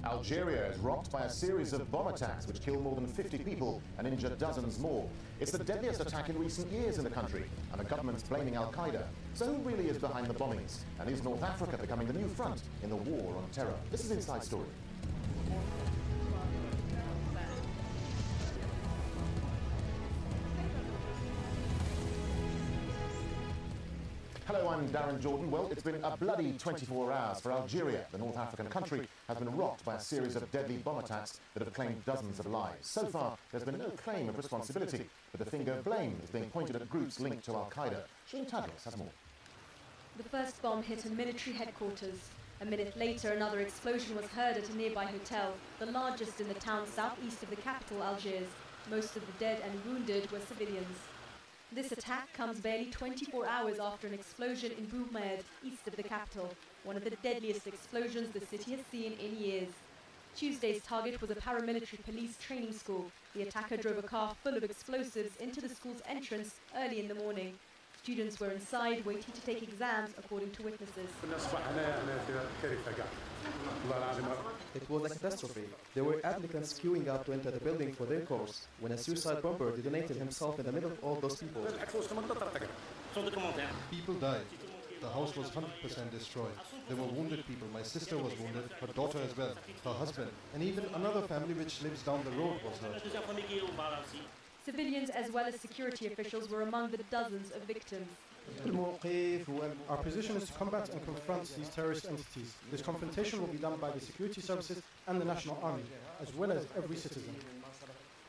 Algeria is rocked by a series of bomb attacks which killed more than 50 people and injured dozens more. It's the deadliest attack in recent years in the country, and the government's blaming Al-Qaeda. So who really is behind the bombings? And is North Africa becoming the new front in the war on terror? This is Inside Story. Hello, I'm Darren Jordan. Well, it's been a bloody 24 hours for Algeria. The North African country has been rocked by a series of deadly bomb attacks that have claimed dozens of lives. So far, there's been no claim of responsibility, but the finger of blame is being pointed at groups linked to Al-Qaeda. Shireen Tadros has more. The first bomb hit a military headquarters. A minute later, another explosion was heard at a nearby hotel, the largest in the town southeast of the capital, Algiers. Most of the dead and wounded were civilians. This attack comes barely 24 hours after an explosion in Bourg-Med, east of the capital, one of the deadliest explosions the city has seen in years. Tuesday's target was a paramilitary police training school. The attacker drove a car full of explosives into the school's entrance early in the morning. Students were inside waiting to take exams, according to witnesses. It was a catastrophe. There were applicants queuing up to enter the building for their course when a suicide bomber detonated himself in the middle of all those people. People died. The house was 100% destroyed. There were wounded people. My sister was wounded, her daughter as well, her husband, and even another family which lives down the road was hurt. Civilians as well as security officials were among the dozens of victims. Our position is to combat and confront these terrorist entities. This confrontation will be done by the security services and the national army, as well as every citizen.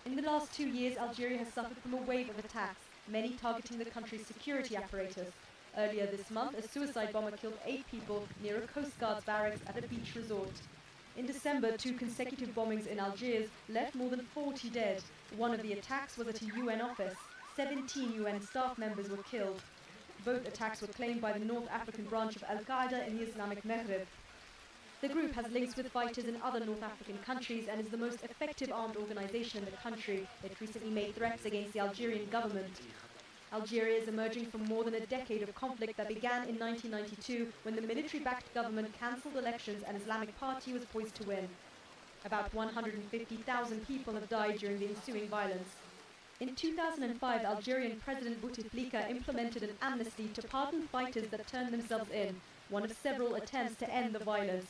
In the last 2 years, Algeria has suffered from a wave of attacks, many targeting the country's security apparatus. Earlier this month, a suicide bomber killed 8 people near a Coast Guard's barracks at a beach resort. In December, 2 consecutive bombings in Algiers left more than 40 dead. One of the attacks was at a UN office. 17 UN staff members were killed. Both attacks were claimed by the North African branch of Al-Qaeda in the Islamic Maghreb. The group has links with fighters in other North African countries and is the most effective armed organization in the country. It recently made threats against the Algerian government. Algeria is emerging from more than a decade of conflict that began in 1992 when the military-backed government cancelled elections and Islamic Party was poised to win. About 150,000 people have died during the ensuing violence. In 2005, Algerian President Bouteflika implemented an amnesty to pardon fighters that turned themselves in, one of several attempts to end the violence.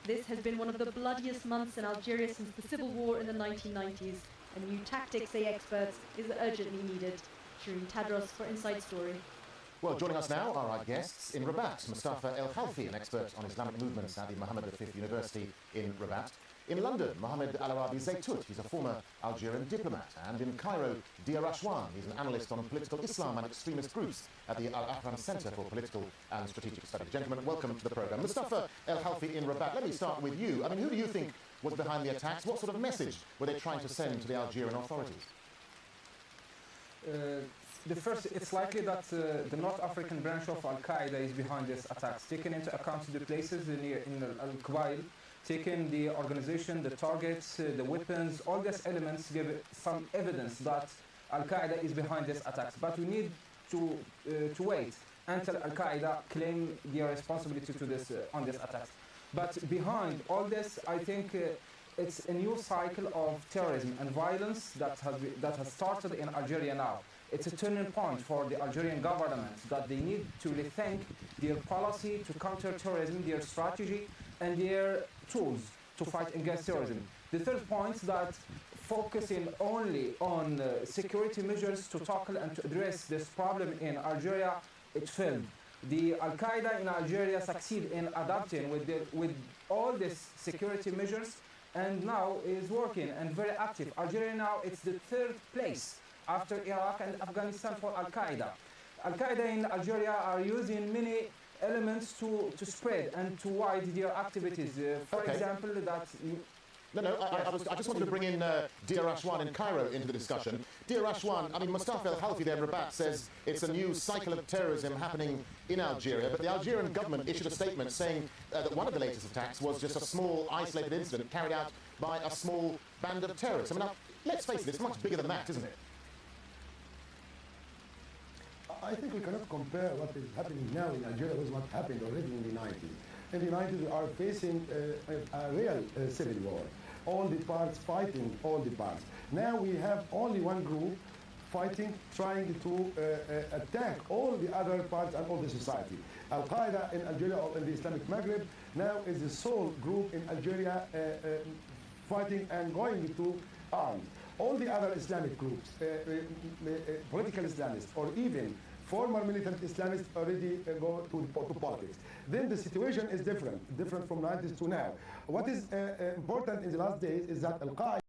This has been one of the bloodiest months in Algeria since the civil war in the 1990s. A new tactic, say experts, is urgently needed. Shireen Tadros for Inside Story. Well, joining us now are our guests in Rabat, Mustafa El Khalfi, an expert on Islamic movements at the Mohammed V University in Rabat. In London, Mohammed Al Arabi Zaytut, he's a former Algerian diplomat. And in Cairo, Dia Rashwan, he's an analyst on political Islam and extremist groups at the Al-Afran Center for Political and Strategic Studies. Gentlemen, welcome to the program. Mustafa El Khalfi in Rabat, let me start with you. I mean, who do you think was behind the attacks? What sort of message were they trying to send to the Algerian authorities? It's likely that the North African branch of Al-Qaeda is behind these attacks, taking into account the places in Al-Qabail, taking the organization, the targets, the weapons, all these elements give some evidence that Al-Qaeda is behind these attacks. But we need to wait until Al-Qaeda claim their responsibility to this on these attacks. But behind all this, I think it's a new cycle of terrorism and violence that has started in Algeria now. It's a turning point for the Algerian government that they need to rethink their policy to counter terrorism, their strategy, and their tools to fight against terrorism. The third point is that focusing only on security measures to tackle and to address this problem in Algeria, it failed. The Al-Qaeda in Algeria succeeded in adapting with all these security measures and now is working and very active. Algeria now it's the 3rd place after Iraq and Afghanistan for Al-Qaeda. Al-Qaeda in Algeria are using many elements to spread and to widen their activities. For example, that... I just wanted to bring in Dia Rashwan in Cairo into the discussion. Dia Rashwan, I mean, Mustafa El Khalfi there in Rabat says it's a new cycle of terrorism happening in Algeria, but the Algerian government issued a statement saying that one of the latest attacks was just a small, isolated incident carried out by a small band of terrorists. I mean, now, let's face it, it's much bigger than that, isn't it? I think we cannot compare what is happening now in Algeria with what happened already in the 90s. in the 90s, we are facing a real civil war. All the parts fighting all the parts. Now we have only one group fighting, trying to attack all the other parts and all the society. Al-Qaeda in Algeria or in the Islamic Maghreb now is the sole group in Algeria fighting and going to arms. All the other Islamic groups, political Islamists, or even former militant Islamists already go to politics. Then the situation is different from 90s to now. What is important in the last days is that Al-Qaeda